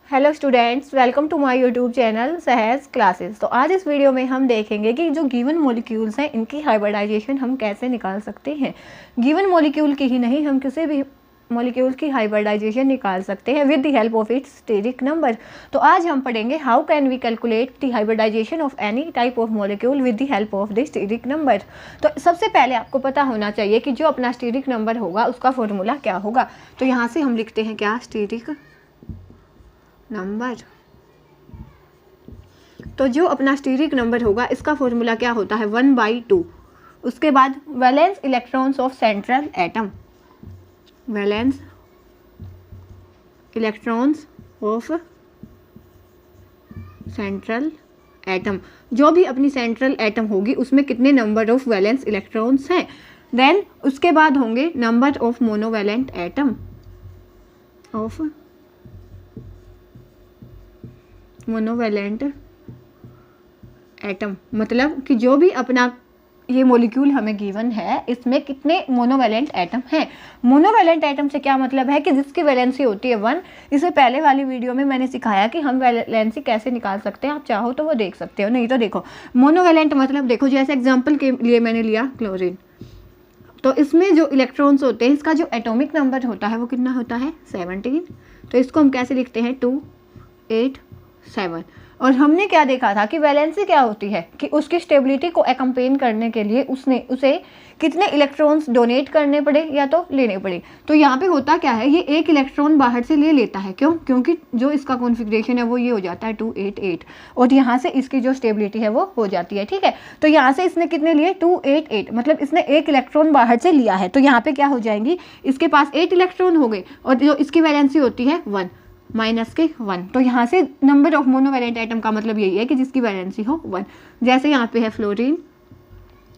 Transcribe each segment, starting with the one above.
Hello students, welcome to my YouTube channel Sahaj classes. तो आज इस वीडियो में हम देखेंगे कि जो गिवन मॉलिक्यूल्स हैं इनकी हाइब्रिडाइजेशन हम कैसे निकाल सकते हैं। गिवन मॉलिक्यूल की ही नहीं, हम किसी भी मॉलिक्यूल की हाइब्रिडाइजेशन निकाल सकते हैं with the help of its steric number. तो आज हम पढ़ेंगे how can we calculate the hybridization of any type of molecule with the help of the steric number. तो सबसे पहले आपको पता होना चाहिए कि जो अपना स्टेरिक नंबर होगा उसका फॉर्मूला क्या होगा। तो यहाँ से हम लिखते हैं क्या, स्टेरिक नंबर। तो जो अपना स्टेरिक नंबर होगा इसका फॉर्मूला क्या होता है, 1/2। उसके बाद valence electrons of central atom, valence electrons of central atom. जो भी अपनी सेंट्रल एटम होगी उसमें कितने नंबर ऑफ वैलेंस इलेक्ट्रॉन्स हैं। देन उसके बाद होंगे number of monovalent atom, of monovalent atom. मतलब कि जो भी अपना ये मॉलिक्यूल हमें गिवन है इसमें कितने मोनोवैलेंट एटम हैं। मोनोवैलेंट एटम से क्या मतलब है कि जिसकी वैलेंसी होती है 1। इसे पहले वाली वीडियो में मैंने सिखाया कि हम वैलेंसी कैसे निकाल सकते हैं, आप चाहो तो वो देख सकते हो, नहीं तो देखो। मोनोवैलेंट मतलब देखो, जैसे एग्जाम्पल के लिए मैंने लिया क्लोरीन। तो इसमें जो इलेक्ट्रॉन्स होते हैं इसका जो एटॉमिक नंबर होता है वो कितना होता है, 17। तो इसको हम कैसे लिखते हैं, 2, 8, 7। और हमने क्या देखा था कि वैलेंसी क्या होती है कि उसकी स्टेबिलिटी को एक्सप्लेन करने के लिए उसे कितने इलेक्ट्रॉन्स डोनेट करने पड़े या तो लेने पड़े। तो यहाँ पे होता क्या है, ये एक इलेक्ट्रॉन बाहर से ले लेता है। क्यों? क्योंकि जो इसका कॉन्फ़िगरेशन है वो ये हो जाता है 288, और यहाँ से इसकी जो स्टेबिलिटी है वो हो जाती है। ठीक है, तो यहाँ से इसने कितने लिए, 288, मतलब इसने एक इलेक्ट्रॉन बाहर से लिया है। तो यहाँ पे क्या हो जाएंगी, इसके पास 8 इलेक्ट्रॉन हो गए और जो इसकी वैलेंसी होती है 1 माइनस के 1। तो यहाँ से नंबर ऑफ मोनोवैलेंट एटम का मतलब यही है कि जिसकी वैलेंसी हो 1। जैसे यहाँ पे है फ्लोरीन,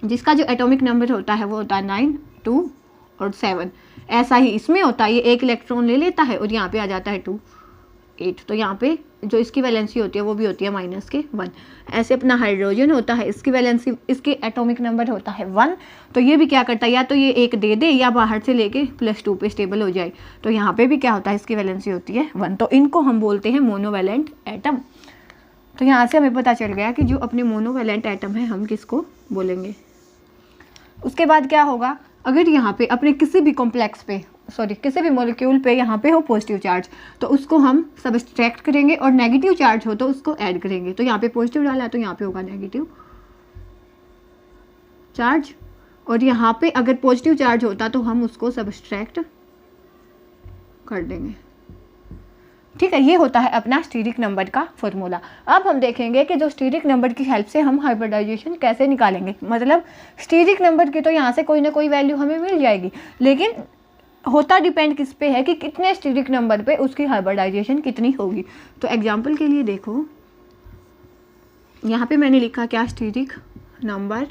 जिसका जो एटॉमिक नंबर होता है वो होता है 9, 2 और 7। ऐसा ही इसमें होता है, ये एक इलेक्ट्रॉन ले लेता है और यहाँ पे आ जाता है 2, 8। तो यहाँ पे जो इसकी वैलेंसी होती है वो भी होती है माइनस के 1। ऐसे अपना हाइड्रोजन होता है, इसकी वैलेंसी, इसकी एटॉमिक नंबर होता है 1। तो ये भी क्या करता है, या तो ये एक दे दे या बाहर से लेके +2 पे स्टेबल हो जाए। तो यहाँ पे भी क्या होता है, इसकी वैलेंसी होती है 1। तो इनको हम बोलते हैं मोनोवैलेंट एटम। तो यहाँ से हमें पता चल गया कि जो अपने मोनोवैलेंट एटम है हम किसको बोलेंगे। उसके बाद क्या होगा, अगर यहाँ पे अपने किसी भी कॉम्प्लेक्स पे, किसी भी मॉलिक्यूल पे यहाँ पे हो पॉजिटिव चार्ज, तो उसको हम सब्सट्रैक्ट करेंगे, और नेगेटिव चार्ज हो तो उसको ऐड करेंगे। तो यहाँ पे पॉजिटिव डाला तो यहाँ पे होगा नेगेटिव चार्ज, और यहाँ पे अगर पॉजिटिव चार्ज होता तो हम उसको सब्सट्रैक्ट कर देंगे। ठीक है, ये होता है अपना स्टेरिक नंबर का फॉर्मूला। अब हम देखेंगे कि जो स्टेरिक नंबर की हेल्प से हम हाइब्रिडाइजेशन कैसे निकालेंगे। मतलब स्टेरिक नंबर की तो यहाँ से कोई ना कोई वैल्यू हमें मिल जाएगी, लेकिन होता डिपेंड किस पे है कि कितने स्टेरिक नंबर पे उसकी हाइब्रिडाइजेशन कितनी होगी। तो एग्जांपल के लिए देखो, यहाँ पे मैंने लिखा क्या, स्टेरिक नंबर।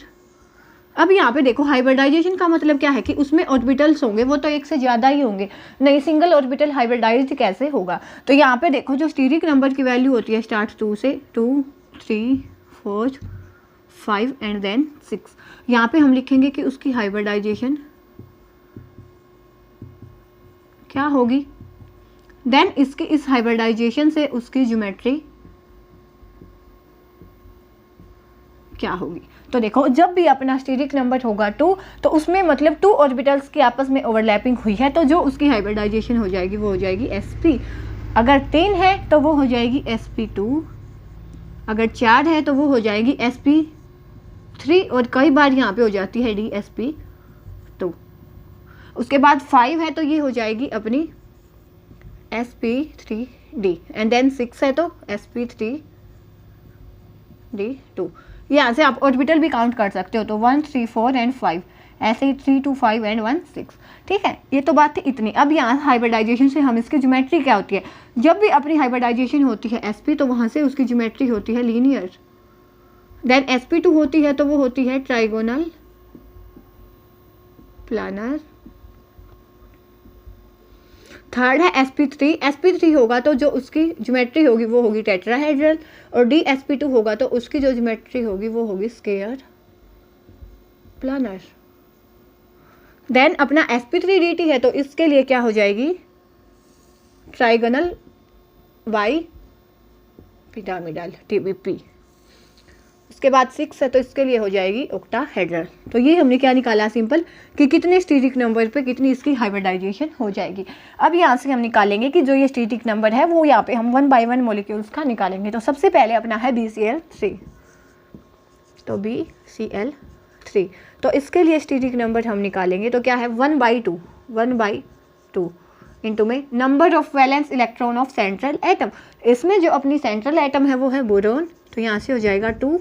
अब यहाँ पे देखो, हाइब्रिडाइजेशन का मतलब क्या है कि उसमें ऑर्बिटल्स होंगे, वो तो एक से ज़्यादा ही होंगे, नहीं सिंगल ऑर्बिटल हाइब्रिडाइज्ड कैसे होगा। तो यहाँ पे देखो, जो स्टेरिक नंबर की वैल्यू होती है स्टार्ट 2 से, 2, 3, 4, 5 एंड देन 6। यहाँ पे हम लिखेंगे कि उसकी हाइब्रिडाइजेशन क्या होगी। देन इसकी इस हाइब्रिडाइजेशन से उसकी ज्योमेट्री क्या होगी। तो देखो, जब भी अपना स्टेरिक नंबर होगा 2, तो उसमें मतलब 2 ऑर्बिटल्स की आपस में ओवरलैपिंग हुई है, तो जो उसकी हाइब्रिडाइजेशन हो जाएगी वो हो जाएगी sp। अगर 3 है तो वो हो जाएगी sp2, अगर 4 है तो वो हो जाएगी sp3, और कई बार यहाँ पे हो जाती है dsp2। उसके बाद 5 है तो ये हो जाएगी अपनी sp3d, एंड देन 6 है तो sp3d2। यहाँ से आप ऑर्बिटल भी काउंट कर सकते हो, तो 1, 3, 4 एंड 5, ऐसे ही 3, 2, 5 एंड 1, 6। ठीक है, ये तो बात थी इतनी। अब यहाँ हाइब्रिडाइजेशन से हम इसकी ज्योमेट्री क्या होती है, जब भी अपनी हाइब्रिडाइजेशन होती है sp, तो वहाँ से उसकी ज्योमेट्री होती है लीनियर। देन sp2 होती है तो वो होती है ट्राइगोनल, प्लानर। थर्ड है sp3 होगा तो जो उसकी ज्योमेट्री होगी वो होगी टेट्राहेड्रल, और dsp2 होगा तो उसकी जो ज्योमेट्री होगी वो होगी स्क्वायर प्लानर। देन अपना sp3dt है तो इसके लिए क्या हो जाएगी, ट्राइगोनल बाई पिरामिडल TBP। उसके बाद 6 है तो इसके लिए हो जाएगी ऑक्टाहेड्रल। तो ये हमने क्या निकाला सिंपल कि कितने स्टीरिक नंबर पे कितनी इसकी हाइब्रिडाइजेशन हो जाएगी। अब यहाँ से हम निकालेंगे कि जो ये स्टीरिक नंबर है वो यहाँ पे हम 1 by 1 मॉलिक्यूल्स का निकालेंगे। तो सबसे पहले अपना है BCl3, तो BCl3, तो इसके लिए स्टीरिक नंबर हम निकालेंगे तो क्या है 1 by 2 इंटू में number of valence electron of central atom. इसमें जो अपनी सेंट्रल एटम है वो है बोरोन, तो यहाँ से हो जाएगा 2।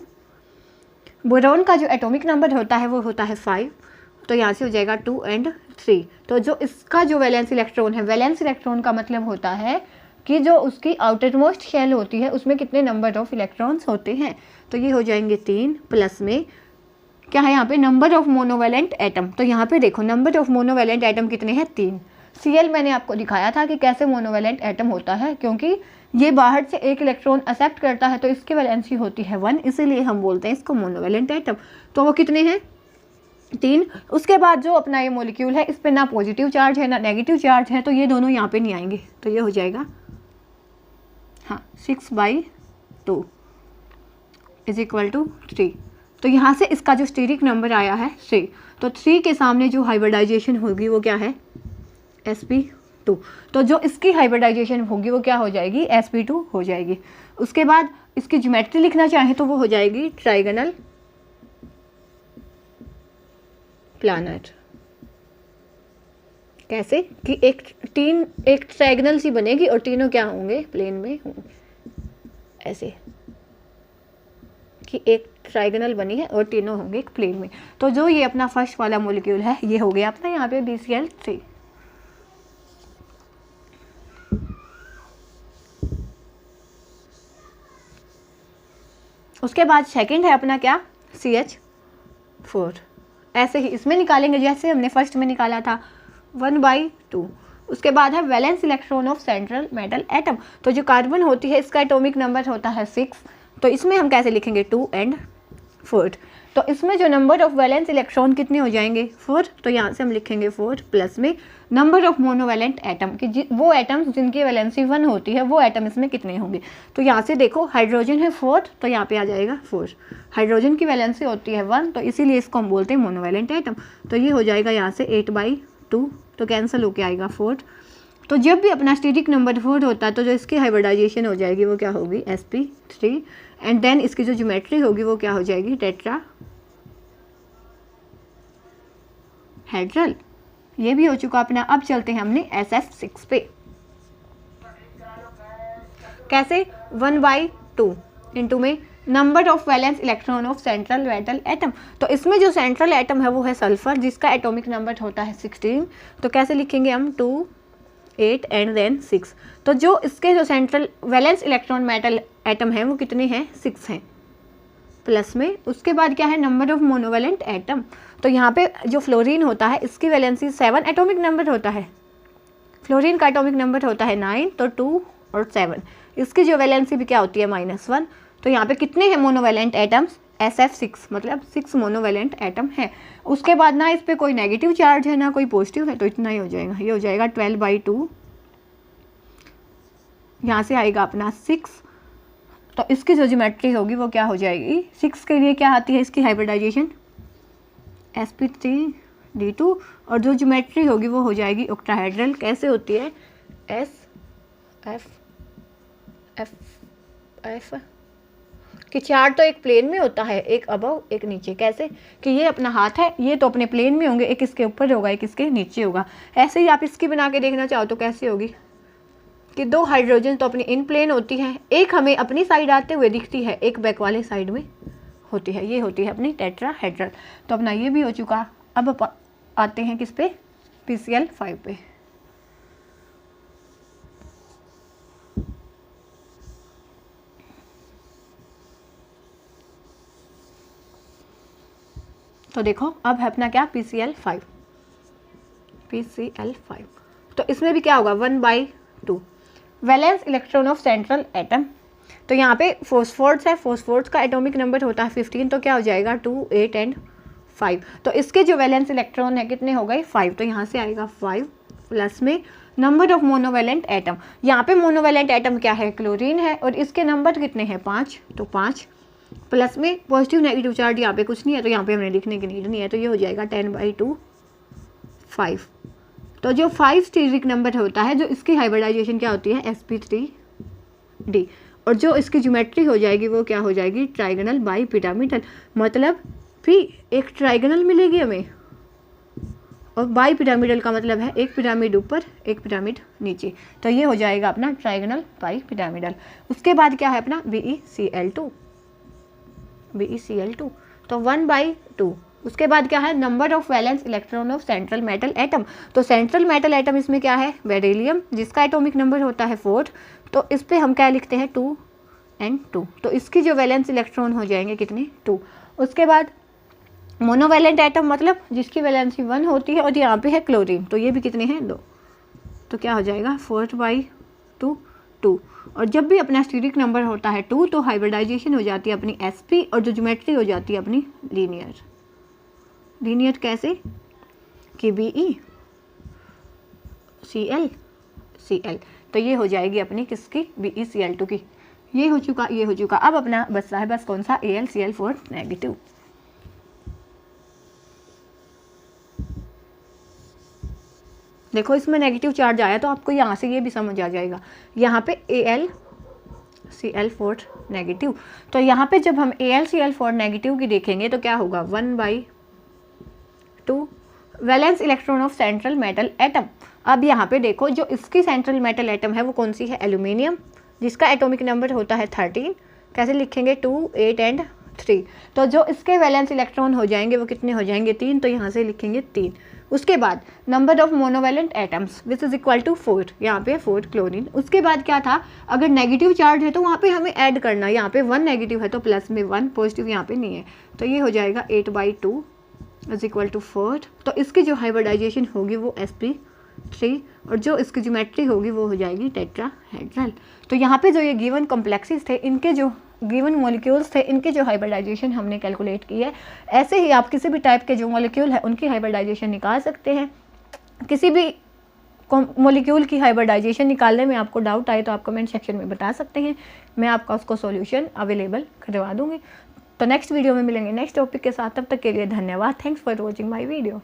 बोरोन का जो एटॉमिक नंबर होता है वो होता है 5, तो यहाँ से हो जाएगा 2 and 3। तो जो इसका जो वैलेंस इलेक्ट्रॉन है, वैलेंस इलेक्ट्रॉन का मतलब होता है कि जो उसकी आउटर मोस्ट शेल होती है उसमें कितने नंबर ऑफ इलेक्ट्रॉन्स होते हैं। तो ये हो जाएंगे 3, प्लस में क्या है यहाँ पे नंबर ऑफ मोनोवैलेंट एटम। तो यहाँ पे देखो नंबर ऑफ मोनोवैलेंट एटम कितने हैं 3। Cl मैंने आपको दिखाया था कि कैसे मोनोवैलेंट एटम होता है, क्योंकि ये बाहर से एक इलेक्ट्रॉन एक्सेप्ट करता है तो इसकी वैलेंसी होती है 1, इसीलिए हम बोलते हैं इसको मोनोवैलेंट एटम। तो वो कितने हैं 3। उसके बाद जो अपना ये मॉलिक्यूल है इस पर ना पॉजिटिव चार्ज है ना नेगेटिव चार्ज है, तो ये दोनों यहाँ पे नहीं आएंगे। तो ये हो जाएगा 6 by 2 = 3। तो यहाँ से इसका जो स्टीरिक नंबर आया है 3, तो 3 के सामने जो हाइब्रिडाइजेशन होगी वो क्या है sp2। तो जो इसकी हाइब्रिडाइजेशन होगी वो क्या हो जाएगी sp2 हो जाएगी। उसके बाद इसकी ज्योमेट्री लिखना चाहें तो वो हो जाएगी ट्राइगोनल प्लानर। कैसे कि एक ट्राइगोनल सी बनेगी और तीनों क्या होंगे प्लेन में होंगे, ऐसे कि एक ट्राइगोनल बनी है और तीनों होंगे एक प्लेन में। तो जो ये अपना फर्स्ट वाला मॉलिक्यूल है ये हो गया अपना यहाँ पे BCl3। उसके बाद सेकंड है अपना क्या CH4। ऐसे ही इसमें निकालेंगे जैसे हमने फर्स्ट में निकाला था 1 by 2। उसके बाद है valence electron of central metal atom. तो जो कार्बन होती है इसका एटॉमिक नंबर होता है 6, तो इसमें हम कैसे लिखेंगे 2 and 4। तो इसमें जो नंबर ऑफ वैलेंस इलेक्ट्रॉन कितने हो जाएंगे 4, तो यहाँ से हम लिखेंगे 4 प्लस में नंबर ऑफ मोनोवैलेंट एटम कि वो एटम्स जिनकी वैलेंसी 1 होती है वो एटम इसमें कितने होंगे। तो यहाँ से देखो हाइड्रोजन है 4, तो यहाँ पे आ जाएगा 4। हाइड्रोजन की वैलेंसी होती है 1, तो इसीलिए इसको हम बोलते हैं मोनोवैलेंट एटम। तो ये हो जाएगा यहाँ से 8 by 2, तो कैंसिल होके आएगा 4। तो जब भी अपना स्टीरिक नंबर 4 होता है तो जो इसकी हाइब्रिडाइजेशन हो जाएगी वो क्या होगी sp3, एंड देन इसकी जो ज्योमेट्री होगी वो क्या हो जाएगी टेट्राहेड्रल। ये भी हो चुका अपना। अब चलते हैं हमने SF6 पे। कैसे 1 by 2 इंटू में number of valence electron of central metal atom. तो इसमें जो सेंट्रल एटम है वो है सल्फर जिसका एटॉमिक नंबर होता है 16। तो कैसे लिखेंगे हम 2 8 एंड देन 6। तो जो इसके जो central valence electron metal atom है वो कितने हैं 6 हैं, प्लस में उसके बाद क्या है नंबर ऑफ मोनोवैलेंट एटम। तो यहाँ पे जो फ्लोरीन होता है इसकी वैलेंसी 7 एटॉमिक नंबर होता है, फ्लोरीन का एटॉमिक नंबर होता है 9, तो 2 और 7 इसकी जो वैलेंसी भी क्या होती है -1। तो यहाँ पे कितने हैं मोनोवैलेंट एटम्स SF6, मतलब 6 मोनोवैलेंट एटम है। उसके बाद ना इस पर कोई नेगेटिव चार्ज है ना कोई पॉजिटिव है, तो इतना ही हो जाएगा। ये हो जाएगा 12 by 2, यहाँ से आएगा अपना 6। तो इसकी जो ज्योमेट्री होगी वो क्या हो जाएगी 6 के लिए क्या आती है इसकी हाइब्रिडाइजेशन sp3d2, और जो ज्योमेट्री होगी वो हो जाएगी ऑक्टाहेड्रल। कैसे होती है SFF कि 4 तो एक प्लेन में होता है, एक अबव एक नीचे। कैसे कि ये अपना हाथ है, ये तो अपने प्लेन में होंगे, एक इसके ऊपर होगा एक इसके नीचे होगा। ऐसे ही आप इसकी बना के देखना चाहो तो कैसे होगी कि 2 हाइड्रोजन तो अपनी इन प्लेन होती है, एक हमें अपनी साइड आते हुए दिखती है, एक बैक वाले साइड में होती है। ये होती है अपनी टेट्राहेड्रल। तो अपना ये भी हो चुका। अब आते हैं किस पे PCl5 पे। तो देखो अब है अपना क्या PCl5। तो इसमें भी क्या होगा 1 by 2 valence electron of central atom. तो यहाँ पे फॉस्फोर्स है, फॉस्फोर्स का एटॉमिक नंबर होता है 15, तो क्या हो जाएगा 2 8 एंड 5। तो इसके जो वैलेंस इलेक्ट्रॉन है कितने हो गए 5, तो यहाँ से आएगा 5 प्लस में नंबर ऑफ मोनोवेलेंट एटम, यहाँ पे मोनोवेलेंट एटम क्या है, क्लोरीन है, और इसके नंबर कितने हैं 5, तो 5 प्लस में पॉजिटिव नेगेटिव चार्ज यहाँ पे कुछ नहीं है तो यहाँ पे हमने लिखने की नीड नहीं है, तो ये हो जाएगा 10/2 5। तो जो 5 स्टीरिक नंबर होता है, जो इसकी हाइब्रिडाइजेशन क्या होती है sp3d, और जो इसकी ज्योमेट्री हो जाएगी वो क्या हो जाएगी, ट्राइगोनल बाई पिरामिडल, मतलब भी एक ट्राइगोनल मिलेगी हमें, और बाई पिरामिडल का मतलब है एक पिरामिड ऊपर एक पिरामिड नीचे, तो ये हो जाएगा अपना ट्राइगोनल बाई पिरामिडल। उसके बाद क्या है अपना BeCl2, तो 1/2। उसके बाद क्या है, number of valence electron of central metal atom, तो सेंट्रल मेटल एटम इसमें क्या है, बेरिलियम, जिसका एटॉमिक नंबर होता है 4, तो इस पर हम क्या लिखते हैं 2 and 2, तो इसकी जो वैलेंस इलेक्ट्रॉन हो जाएंगे कितने 2। उसके बाद मोनोवैलेंट एटम मतलब जिसकी वैलेंसी 1 होती है, और यहाँ पे है क्लोरीन, तो ये भी कितने हैं 2, तो क्या हो जाएगा 4/2 2। और जब भी अपना स्टीरिक नंबर होता है 2 तो हाइब्रिडाइजेशन हो जाती है अपनी sp, और जो ज्योमेट्री हो जाती है अपनी लीनियर कैसे कि BeCl, तो ये हो जाएगी अपनी किसकी BeCl2 की। ये हो चुका। अब अपना बचता है बस कौन सा, AlCl4 नेगेटिव। देखो इसमें नेगेटिव चार्ज आया तो आपको यहाँ से ये भी समझ आ जाएगा, यहाँ पे AlCl4 नेगेटिव, तो यहाँ पे जब हम AlCl4 नेगेटिव की देखेंगे तो क्या होगा 1/2 valence electron of central metal atom. अब यहाँ पे देखो जो इसकी सेंट्रल मेटल एटम है वो कौन सी है, एल्यूमिनियम, जिसका एटॉमिक नंबर होता है 13, कैसे लिखेंगे 2 8 and 3, तो जो इसके वैलेंस इलेक्ट्रॉन हो जाएंगे वो कितने हो जाएंगे 3, तो यहाँ से लिखेंगे 3। उसके बाद number of monovalent atoms which is equal to 4, यहाँ पे 4 क्लोरीन। उसके बाद क्या था, अगर नेगेटिव चार्ज है तो वहाँ पे हमें ऐड करना, यहाँ पे 1 नेगेटिव है तो प्लस में 1 पॉजिटिव यहाँ पे नहीं है, तो ये हो जाएगा 8/2 इज इक्वल टू 4। तो इसकी जो हाइब्रिडाइजेशन होगी वो sp3, और जो इसकी ज्योमेट्री होगी वो हो जाएगी टेट्राहेड्रल। तो यहाँ पे जो ये गिवन कॉम्प्लेक्सेस थे, इनके जो गिवन मॉलिक्यूल्स थे, इनके जो हाइब्रिडाइजेशन हमने कैलकुलेट की है। ऐसे ही आप किसी भी टाइप के जो मॉलिक्यूल है उनकी हाइब्रिडाइजेशन निकाल सकते हैं। किसी भी मॉलिक्यूल की हाइब्रिडाइजेशन निकालने में आपको डाउट आए तो आप कमेंट सेक्शन में बता सकते हैं, मैं आपका उसको सॉल्यूशन अवेलेबल करवा दूंगी। तो नेक्स्ट वीडियो में मिलेंगे नेक्स्ट टॉपिक के साथ, तब तक के लिए धन्यवाद। Thanks for watching my video.